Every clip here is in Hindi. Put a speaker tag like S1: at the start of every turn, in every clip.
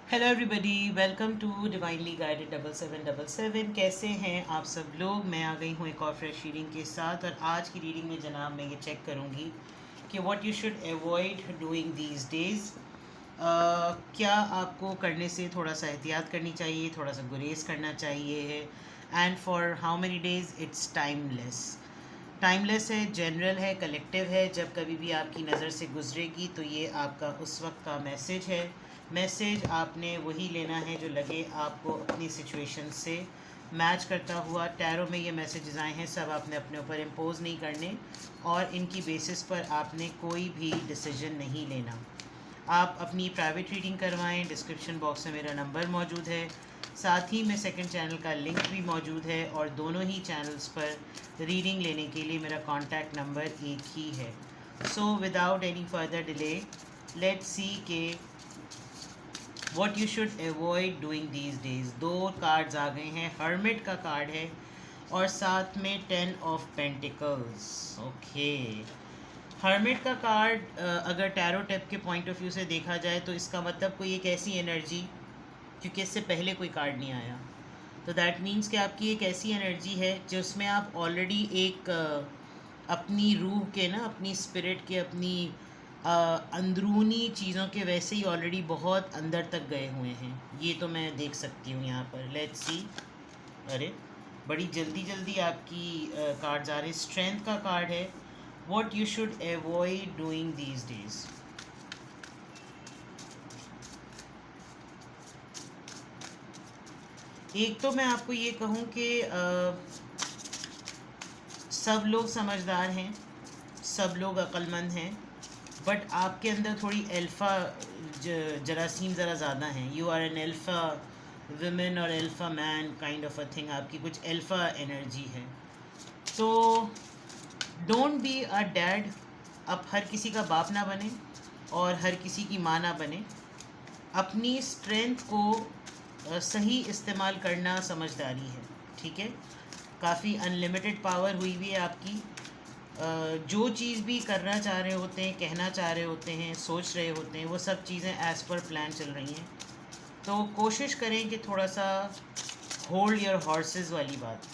S1: Hello everybody, welcome to divinely guided 7777। कैसे हैं आप सब लोग। मैं आ गई हूँ एक और फ्रेश रीडिंग के साथ। और आज की रीडिंग में जनाब मैं ये चेक करूँगी कि what you should avoid doing these days. क्या आपको करने से थोड़ा सा एहतियात करनी चाहिए, थोड़ा सा गुरेज करना चाहिए। And for how many days it's timeless. Timeless है, जनरल है, कलेक्टिव है। जब कभी भी आपकी नज़र से गुजरेगी तो ये आपका उस वक्त का मैसेज है। मैसेज आपने वही लेना है जो लगे आपको अपनी सिचुएशन से मैच करता हुआ। टैरो में ये मैसेजेस आए हैं, सब आपने अपने ऊपर इम्पोज नहीं करने और इनकी बेसिस पर आपने कोई भी डिसीजन नहीं लेना। आप अपनी प्राइवेट रीडिंग करवाएं। डिस्क्रिप्शन बॉक्स में मेरा नंबर मौजूद है, साथ ही में सेकंड चैनल का लिंक भी मौजूद है और दोनों ही चैनल्स पर रीडिंग लेने के लिए मेरा कॉन्टैक्ट नंबर एक ही है। So without any further delay let's see के what you should avoid doing these days. दो कार्ड्स आ गए हैं, हर्मिट का कार्ड है और साथ में 10 ऑफ पेंटिकल्स। ओके, हर्मिट का कार्ड अगर टैरो टेप के पॉइंट ऑफ व्यू से देखा जाए तो इसका मतलब कोई एक ऐसी एनर्जी, क्योंकि इससे पहले कोई कार्ड नहीं आया, तो दैट मीन्स कि आपकी एक ऐसी एनर्जी है जिसमें आप ऑलरेडी एक अपनी रूह के ना, अपनी स्पिरिट के, अपनी अंदरूनी चीज़ों के वैसे ही ऑलरेडी बहुत अंदर तक गए हुए हैं। ये तो मैं देख सकती हूँ यहाँ पर। Let's see. अरे बड़ी जल्दी जल्दी आपकी कार्ड्स आ रहे। स्ट्रेंथ का कार्ड है, what you should avoid doing these days. एक तो मैं आपको ये कहूँ कि सब लोग समझदार हैं, सब लोग अक्लमंद हैं, बट आपके अंदर थोड़ी अल्फ़ा जरासीम ज़रा ज़्यादा हैं। You are an alpha women और alpha man kind of a thing. आपकी कुछ अल्फ़ा एनर्जी है। तो डोंट बी अ डैड। आप हर किसी का बाप ना बने और हर किसी की माँ ना बने। अपनी स्ट्रेंथ को सही इस्तेमाल करना समझदारी है, ठीक है। काफ़ी अनलिमिटेड पावर हुई हुई है आपकी। जो चीज़ भी करना चाह रहे होते हैं, कहना चाह रहे होते हैं, सोच रहे होते हैं, वो सब चीज़ें एज़ पर प्लान चल रही हैं। तो कोशिश करें कि थोड़ा सा होल्ड योर हॉर्सेस वाली बात।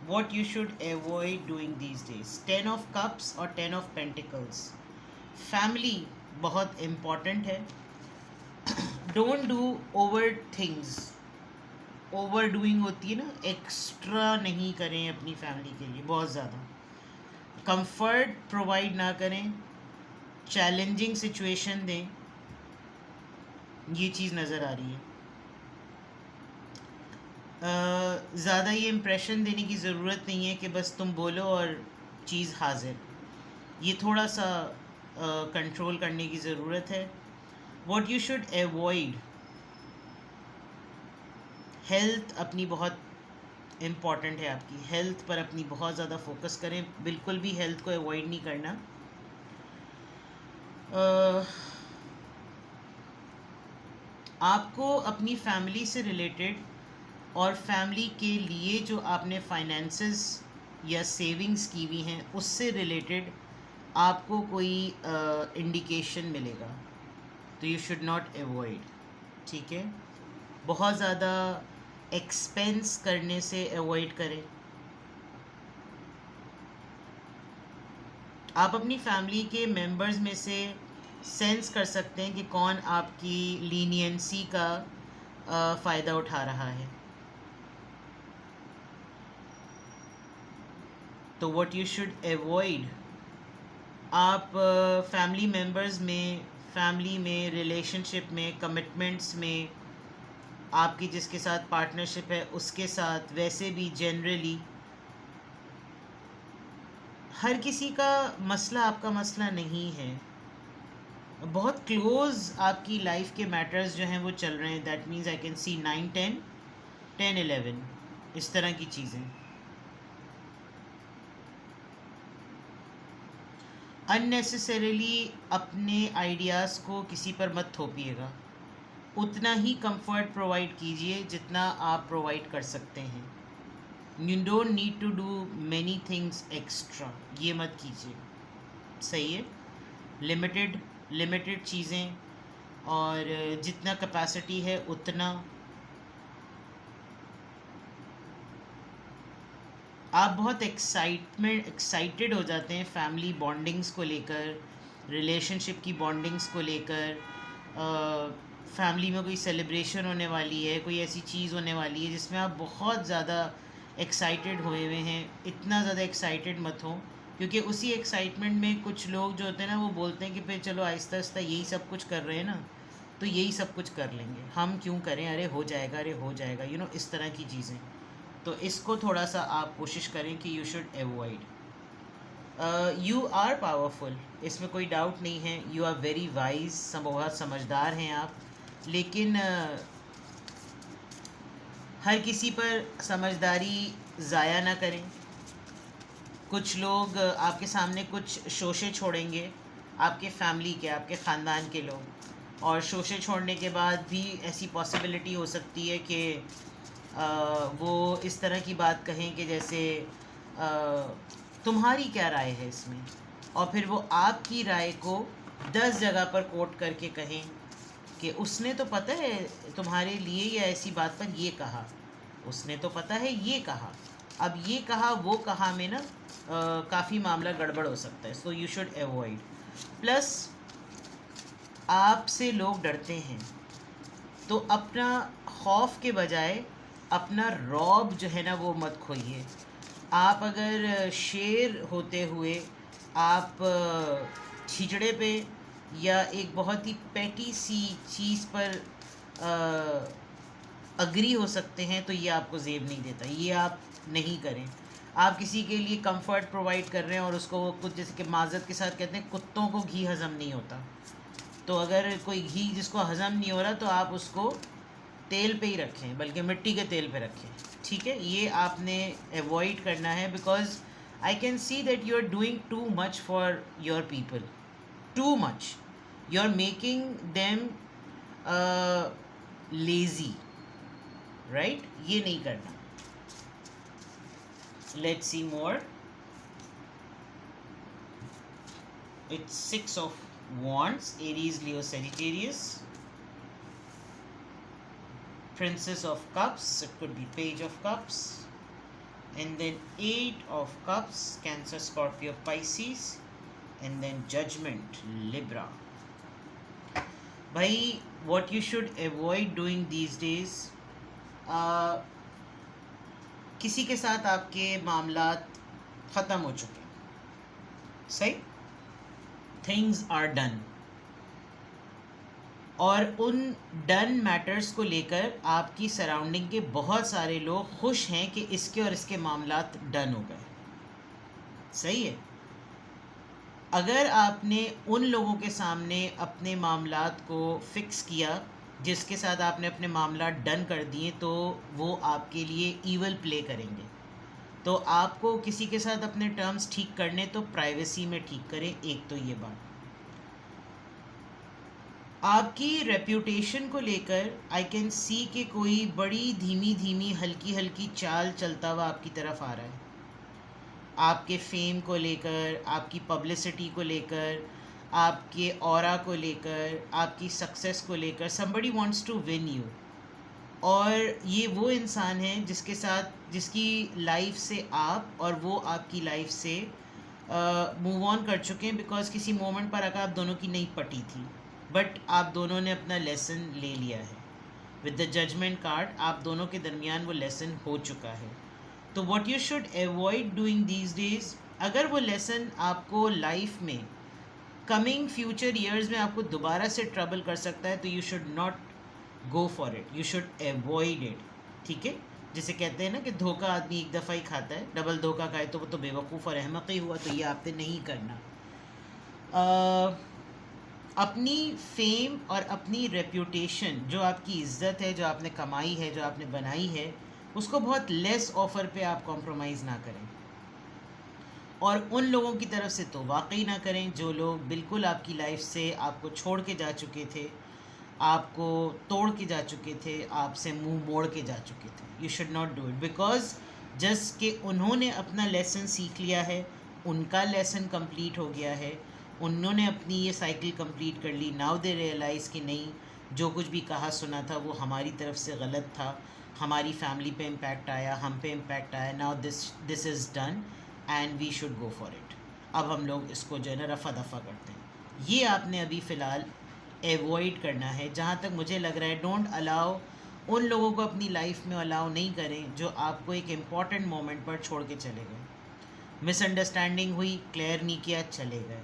S1: What you should avoid doing these days, 10 of cups और 10 ऑफ पेंटिकल्स। फैमिली बहुत इम्पॉर्टेंट है। Don't do over things. Over doing होती है ना, एक्स्ट्रा नहीं करें अपनी फैमिली के लिए बहुत ज़्यादा। कंफर्ट प्रोवाइड ना करें, चैलेंजिंग सिचुएशन दें, ये चीज़ नज़र आ रही है। ज़्यादा ये इम्प्रेशन देने की ज़रूरत नहीं है कि बस तुम बोलो और चीज़ हाजिर। ये थोड़ा सा कंट्रोल करने की ज़रूरत है। What you should avoid, health अपनी बहुत इम्पॉर्टेंट है। आपकी हेल्थ पर अपनी बहुत ज़्यादा फोकस करें, बिल्कुल भी हेल्थ को अवॉइड नहीं करना। आपको अपनी फैमिली से रिलेटेड और फैमिली के लिए जो आपने फाइनेंसेस या सेविंग्स की हुई हैं उससे रिलेटेड आपको कोई इंडिकेशन मिलेगा, तो यू शुड नॉट अवॉइड, ठीक है। बहुत ज़्यादा एक्सपेंस करने से अवॉइड करें। आप अपनी फैमिली के मेंबर्स में से सेंस कर सकते हैं कि कौन आपकी लीनियंसी का फ़ायदा उठा रहा है। तो व्हाट यू शुड अवॉइड, आप फैमिली मेंबर्स में, फैमिली में, रिलेशनशिप में, कमिटमेंट्स में, आपकी जिसके साथ पार्टनरशिप है उसके साथ, वैसे भी जनरली हर किसी का मसला आपका मसला नहीं है। बहुत क्लोज आपकी लाइफ के मैटर्स जो हैं वो चल रहे हैं। दैट मीन्स आई कैन सी 9, 10, 10, 11 इस तरह की चीज़ें। अननेसेसरीली अपने आइडियाज़ को किसी पर मत थोपिएगा। उतना ही कंफर्ट प्रोवाइड कीजिए जितना आप प्रोवाइड कर सकते हैं। You don't need to do many things extra, ये मत कीजिए, सही है। लिमिटेड लिमिटेड चीज़ें, और जितना कैपेसिटी है उतना आप बहुत एक्साइटेड हो जाते हैं फैमिली बॉन्डिंग्स को लेकर, रिलेशनशिप की बॉन्डिंग्स को लेकर। फैमिली में कोई सेलिब्रेशन होने वाली है, कोई ऐसी चीज़ होने वाली है जिसमें आप बहुत ज़्यादा एक्साइटेड हुए हुए हैं। इतना ज़्यादा एक्साइटेड मत हो, क्योंकि उसी एक्साइटमेंट में कुछ लोग जो होते हैं ना वो बोलते हैं कि फिर चलो आहिस्ता आहिस्ता यही सब कुछ कर रहे हैं ना, तो यही सब कुछ कर लेंगे, हम क्यों करें, अरे हो जाएगा, अरे हो जाएगा, इस तरह की चीज़ें। तो इसको थोड़ा सा आप कोशिश करें कि you should avoid. You are powerful, इसमें कोई डाउट नहीं है। यू आर वेरी वाइज, बहुत समझदार हैं आप, लेकिन हर किसी पर समझदारी ज़ाया ना करें। कुछ लोग आपके सामने कुछ शोशे छोड़ेंगे, आपके फैमिली के, आपके ख़ानदान के लोग, और शोशे छोड़ने के बाद भी ऐसी पॉसिबिलिटी हो सकती है कि वो इस तरह की बात कहें कि जैसे तुम्हारी क्या राय है इसमें, और फिर वो आपकी राय को 10 जगह पर कोट करके कहें कि उसने तो पता है तुम्हारे लिए या ऐसी बात पर ये कहा, उसने तो पता है ये कहा, अब ये कहा वो कहा में ना काफ़ी मामला गड़बड़ हो सकता है। So you should avoid. Plus आपसे लोग डरते हैं, तो अपना खौफ के बजाय अपना रौब जो है ना वो मत खोइए। आप अगर शेर होते हुए आप छिचड़े पे या एक बहुत ही पैटी सी चीज़ पर अग्री हो सकते हैं, तो ये आपको ज़ेब नहीं देता, ये आप नहीं करें। आप किसी के लिए कंफर्ट प्रोवाइड कर रहे हैं और उसको वो कुछ जैसे कि माज़रत के साथ कहते हैं कुत्तों को घी हज़म नहीं होता, तो अगर कोई घी जिसको हज़म नहीं हो रहा तो आप उसको तेल पे ही रखें, बल्कि मिट्टी के तेल पे रखें, ठीक है। ये आपने अवॉइड करना है, because I can see that you are doing too much for your people, too much, you are making them lazy, right, ये नहीं करना। Let's see more. It's 6 of Wands, Aries, Leo, Sagittarius. Princess of Cups, it could be Page of Cups. And then 8 of Cups, Cancer, Scorpio, Pisces. And then Judgment, Libra. Bhai, what you should avoid doing these days, किसी के साथ आपके मामलात ख़त्म हो चुके, सही, थिंग्स आर डन, और उन डन मैटर्स को लेकर आपकी सराउंडिंग के बहुत सारे लोग खुश हैं कि इसके और इसके मामलात डन हो गए, सही है। अगर आपने उन लोगों के सामने अपने मामलात को फिक्स किया जिसके साथ आपने अपने मामलात डन कर दिए, तो वो आपके लिए ईवल प्ले करेंगे। तो आपको किसी के साथ अपने टर्म्स ठीक करने तो प्राइवेसी में ठीक करें, एक तो ये बात। आपकी रेप्यूटेशन को लेकर आई कैन सी कि कोई बड़ी धीमी धीमी हल्की हल्की चाल चलता हुआ आपकी तरफ आ रहा है, आपके फेम को लेकर, आपकी पब्लिसिटी को लेकर, आपके ऑरा को लेकर, आपकी सक्सेस को लेकर। Somebody wants to win you, और ये वो इंसान है जिसके साथ, जिसकी लाइफ से आप और वो आपकी लाइफ से मूव ऑन कर चुके हैं, बिकॉज किसी मोमेंट पर आकर आप दोनों की नहीं पटी थी, बट आप दोनों ने अपना लेसन ले लिया है। विद द जजमेंट कार्ड आप दोनों के दरमियान वो लेसन हो चुका है। तो what you should avoid doing these days, अगर वो लेसन आपको लाइफ में कमिंग फ्यूचर ईयर्स में आपको दोबारा से ट्रबल कर सकता है, तो you should not go for it, you should avoid it, ठीक है। जिसे कहते हैं ना कि धोखा आदमी एक दफ़ा ही खाता है, डबल धोखा खाए तो वो तो बेवकूफ़ और अहमक ही हुआ, तो ये आपने नहीं करना। अपनी फेम और अपनी रेप्यूटेशन, जो आपकी इज़्ज़त है, जो आपने कमाई है, जो आपने बनाई है, उसको बहुत लेस ऑफ़र पे आप कॉम्प्रोमाइज़ ना करें, और उन लोगों की तरफ से तो वाकई ना करें जो लोग बिल्कुल आपकी लाइफ से आपको छोड़ के जा चुके थे, आपको तोड़ के जा चुके थे, आपसे मुंह मोड़ के जा चुके थे। You should not do it, because just कि उन्होंने अपना लेसन सीख लिया है, उनका लेसन कंप्लीट हो गया है, उन्होंने अपनी ये साइकिल कंप्लीट कर ली. नाउ दे रियलाइज़ कि नहीं, जो कुछ भी कहा सुना था वो हमारी तरफ से गलत था, हमारी फैमिली पे इम्पैक्ट आया, हम पे इम्पैक्ट आया. Now this is done and we should go for it. अब हम लोग इसको जो है ना रफ़ा दफ़ा करते हैं. ये आपने अभी फ़िलहाल एवॉइड करना है. जहाँ तक मुझे लग रहा है, डोंट अलाउ, उन लोगों को अपनी लाइफ में अलाउ नहीं करें जो आपको एक इम्पॉर्टेंट मोमेंट पर छोड़ के चले गए. मिसअंडरस्टैंडिंग हुई, क्लियर नहीं किया, चले गए.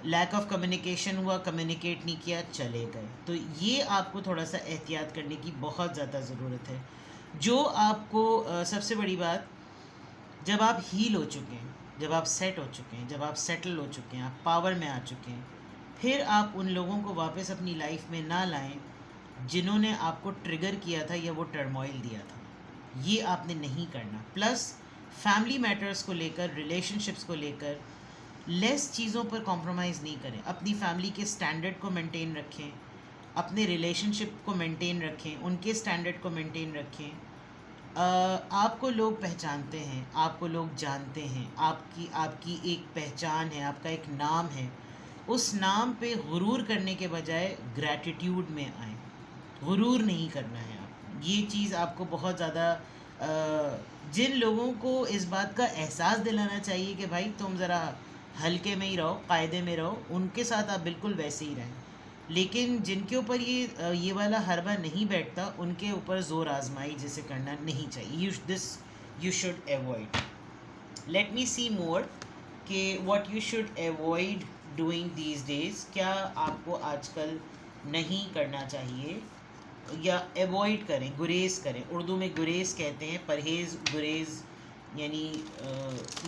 S1: लैक ऑफ कम्युनिकेशन हुआ, कम्युनिकेट नहीं किया, चले गए. तो ये आपको थोड़ा सा एहतियात करने की बहुत ज़्यादा ज़रूरत है. जो आपको सबसे बड़ी बात, जब आप हील हो चुके हैं, जब आप सेट हो चुके हैं, जब आप सेटल हो चुके हैं, आप पावर में आ चुके हैं, फिर आप उन लोगों को वापस अपनी लाइफ में ना लाएं जिन्होंने आपको ट्रिगर किया था या वो टर्मोइल दिया था. ये आपने नहीं करना. प्लस फैमिली मैटर्स को लेकर, रिलेशनशिप्स को लेकर लेस चीज़ों पर कॉम्प्रोमाइज़ नहीं करें. अपनी फैमिली के स्टैंडर्ड को मेंटेन रखें, अपने रिलेशनशिप को मेंटेन रखें, उनके स्टैंडर्ड को मेंटेन रखें. आपको लोग पहचानते हैं, आपको लोग जानते हैं, आपकी आपकी एक पहचान है, आपका एक नाम है. उस नाम पे गुरूर करने के बजाय ग्रैटिट्यूड में आएँ. गुरूर नहीं करना है आप. ये चीज़ आपको बहुत ज़्यादा जिन लोगों को इस बात का एहसास दिलाना चाहिए कि भाई तुम ज़रा हल्के में ही रहो, कायदे में रहो, उनके साथ आप बिल्कुल वैसे ही रहें. लेकिन जिनके ऊपर ये वाला हरबा नहीं बैठता, उनके ऊपर ज़ोर आजमाई जैसे करना नहीं चाहिए. You should avoid. Let me see more कि what you should avoid doing these days. क्या आपको आजकल नहीं करना चाहिए या एवॉइड करें, गुरेज करें. उर्दू में गुरेज कहते हैं, परहेज़, गुरेज यानी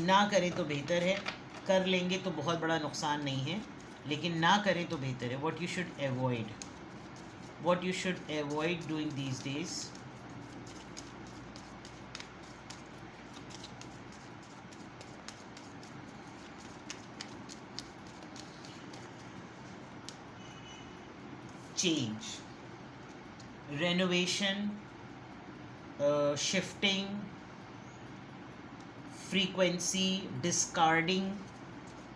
S1: ना करें तो बेहतर है. कर लेंगे तो बहुत बड़ा नुकसान नहीं है, लेकिन ना करें तो बेहतर है. What you should avoid, what you should avoid doing these days. Change, renovation, shifting, frequency, discarding.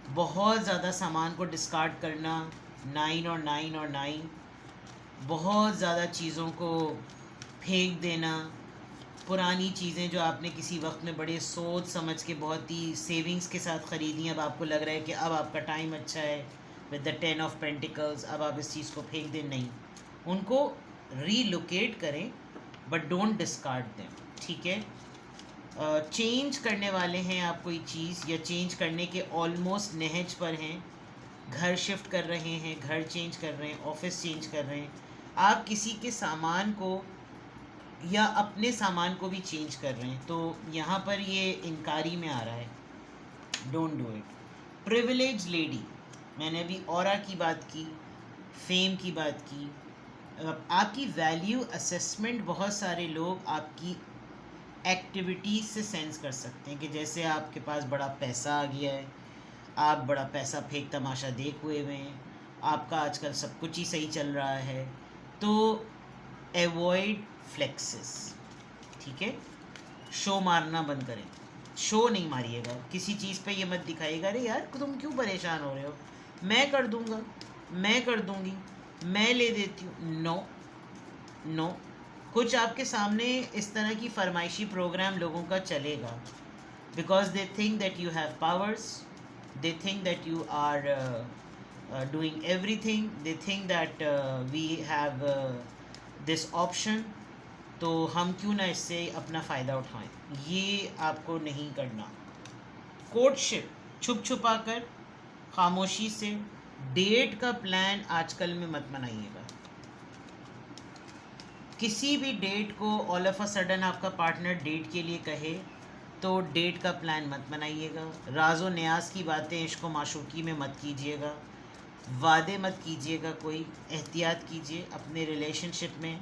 S1: बहुत ज़्यादा सामान को डिस्कार्ड करना, 9 और 9 और 9. बहुत ज़्यादा चीज़ों को फेंक देना. पुरानी चीज़ें जो आपने किसी वक्त में बड़े सोच समझ के बहुत ही सेविंग्स के साथ ख़रीदी, अब आपको लग रहा है कि अब आपका टाइम अच्छा है विद द 10 ऑफ पेंटिकल्स, अब आप इस चीज़ को फेंक दें. नहीं, उनको रीलोकेट करें, बट डोंट डिस्कार्ड देम. ठीक है. चेंज करने वाले हैं आप कोई चीज़, या चेंज करने के ऑलमोस्ट नहज पर हैं, घर शिफ्ट कर रहे हैं, घर चेंज कर रहे हैं, ऑफिस चेंज कर रहे हैं, आप किसी के सामान को या अपने सामान को भी चेंज कर रहे हैं, तो यहाँ पर ये इनकारी में आ रहा है. Don't do it. Privilege lady, मैंने अभी ऑरा की बात की, फेम की बात की. आपकी वैल्यू असेसमेंट बहुत सारे लोग आपकी एक्टिविटीज़ से सेंस कर सकते हैं कि जैसे आपके पास बड़ा पैसा आ गया है, आप बड़ा पैसा फेंक तमाशा देख हुए हुए हैं, आपका आजकल सब कुछ ही सही चल रहा है. तो एवॉइड फ्लेक्सेस. ठीक है. शो मारना बंद करें. शो नहीं मारिएगा किसी चीज़ पे. ये मत दिखाइएगा अरे यार तुम क्यों परेशान हो रहे हो, मैं कर दूँगा, मैं कर दूँगी, मैं ले देती हूँ. No no. कुछ आपके सामने इस तरह की फरमाइशी प्रोग्राम लोगों का चलेगा, because they think that you have powers, they think that you are doing everything, they think that we have this option, तो हम क्यों ना इससे अपना फ़ायदा उठाएं. ये आपको नहीं करना. कोर्टशिप, छुप छुपा कर, खामोशी से. डेट का प्लान आजकल में मत बनाइएगा. किसी भी डेट को ऑल ऑफ अ सडन आपका पार्टनर डेट के लिए कहे तो डेट का प्लान मत बनाइएगा. राज़ो न्याज की बातें इश्क व माशूकी में मत कीजिएगा. वादे मत कीजिएगा. कोई एहतियात कीजिए अपने रिलेशनशिप में.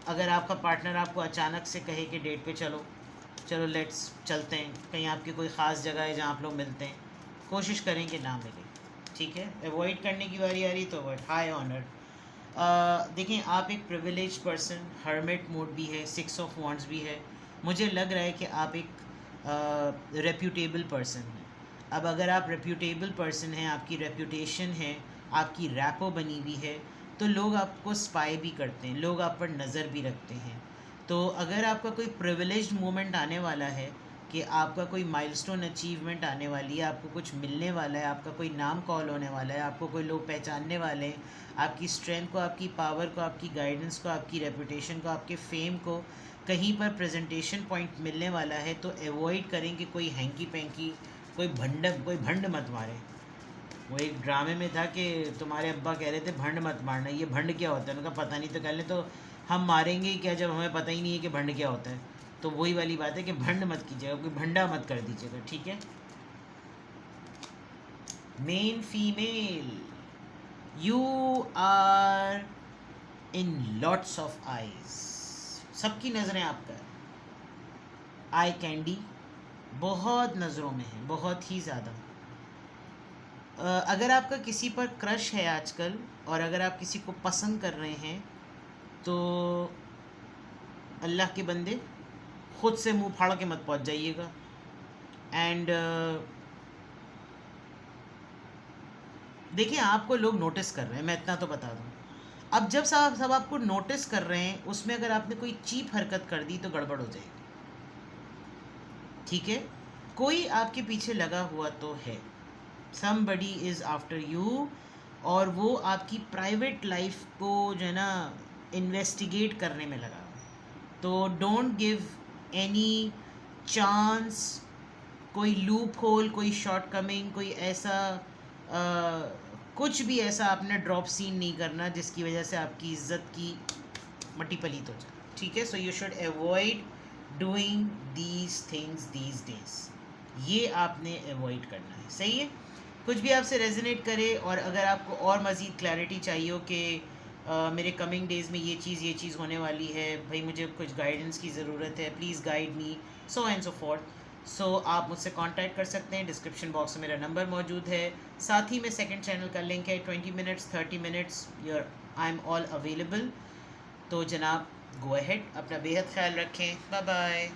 S1: अगर आपका पार्टनर आपको अचानक से कहे कि डेट पे चलो, चलो लेट्स चलते हैं, कहीं आपकी कोई ख़ास जगह है जहाँ आप लोग मिलते हैं, कोशिश करें कि ना मिले. ठीक है. अवॉइड करने की बारी आ रही तो अवॉइड. हाई ऑनर, देखें आप एक प्रिविलेज पर्सन, हर्मिट मोड भी है, 6 ऑफ वॉन्ड्स भी है. मुझे लग रहा है कि आप एक रेप्यूटेबल पर्सन हैं. अब अगर आप रेप्यूटेबल पर्सन हैं, आपकी रेप्यूटेशन है, आपकी रैपो बनी हुई है, तो लोग आपको स्पाई भी करते हैं, लोग आप पर नज़र भी रखते हैं। तो अगर आपका कोई प्रिविलेज्ड मोमेंट आने वाला है कि आपका कोई माइलस्टोन अचीवमेंट आने वाली है, आपको कुछ मिलने वाला है, आपका कोई नाम कॉल होने वाला है, आपको कोई लोग पहचानने वाले हैं, आपकी स्ट्रेंथ को, आपकी पावर को, आपकी गाइडेंस को, आपकी रेपुटेशन को, आपके फेम को कहीं पर प्रेजेंटेशन पॉइंट मिलने वाला है, तो अवॉइड करें कि कोई हैंकी पैंकी, कोई भंड मत मारे। वो एक ड्रामे में था कि तुम्हारे अब्बा कह रहे थे भंड मत मारना, ये भंड क्या होता है? उनका पता नहीं, तो कह लें तो हम मारेंगे ही क्या जब हमें पता ही नहीं है कि भंड क्या होता है। तो वही वाली बात है कि भंड मत कीजिएगा, कोई भंडा मत कर दीजिएगा, ठीक है। Men female, you are in lots of eyes, सबकी नज़रें आप पर, आई कैंडी बहुत नज़रों में है, बहुत ही ज़्यादा। अगर आपका किसी पर क्रश है आजकल और अगर आप किसी को पसंद कर रहे हैं, तो अल्लाह के बंदे खुद से मुंह फाड़ के मत पहुंच जाइएगा। एंड देखिए, आपको लोग नोटिस कर रहे हैं, मैं इतना तो बता दूं। अब जब सब आपको नोटिस कर रहे हैं, उसमें अगर आपने कोई चीप हरकत कर दी तो गड़बड़ हो जाएगी, ठीक है। कोई आपके पीछे लगा हुआ तो है, somebody is after you, और वो आपकी प्राइवेट लाइफ को जो है ना इन्वेस्टिगेट करने में लगा। तो डोंट गिव एनी चांस, कोई लूप होल, कोई शॉर्ट कमिंग, कोई ऐसा कुछ भी ऐसा आपने ड्रॉप सीन नहीं करना जिसकी वजह से आपकी इज्जत की मट्टी पलीत हो जाए, ठीक है। So you should avoid doing these things these days, ये आपने अवॉइड करना है, सही है। कुछ भी आपसे रेजोनेट करे, और अगर आपको और मज़ीद क्लैरिटी चाहिए हो कि मेरे कमिंग डेज़ में ये चीज़ होने वाली है, भाई मुझे कुछ गाइडेंस की ज़रूरत है, please guide me, so and so forth, so आप मुझसे कांटेक्ट कर सकते हैं। डिस्क्रिप्शन बॉक्स में मेरा नंबर मौजूद है, साथ ही में सेकंड चैनल का लिंक है। 20 minutes 30 minutes your I am all available. तो जनाब गो अहेड, अपना बेहद ख्याल रखें, बाय बाय।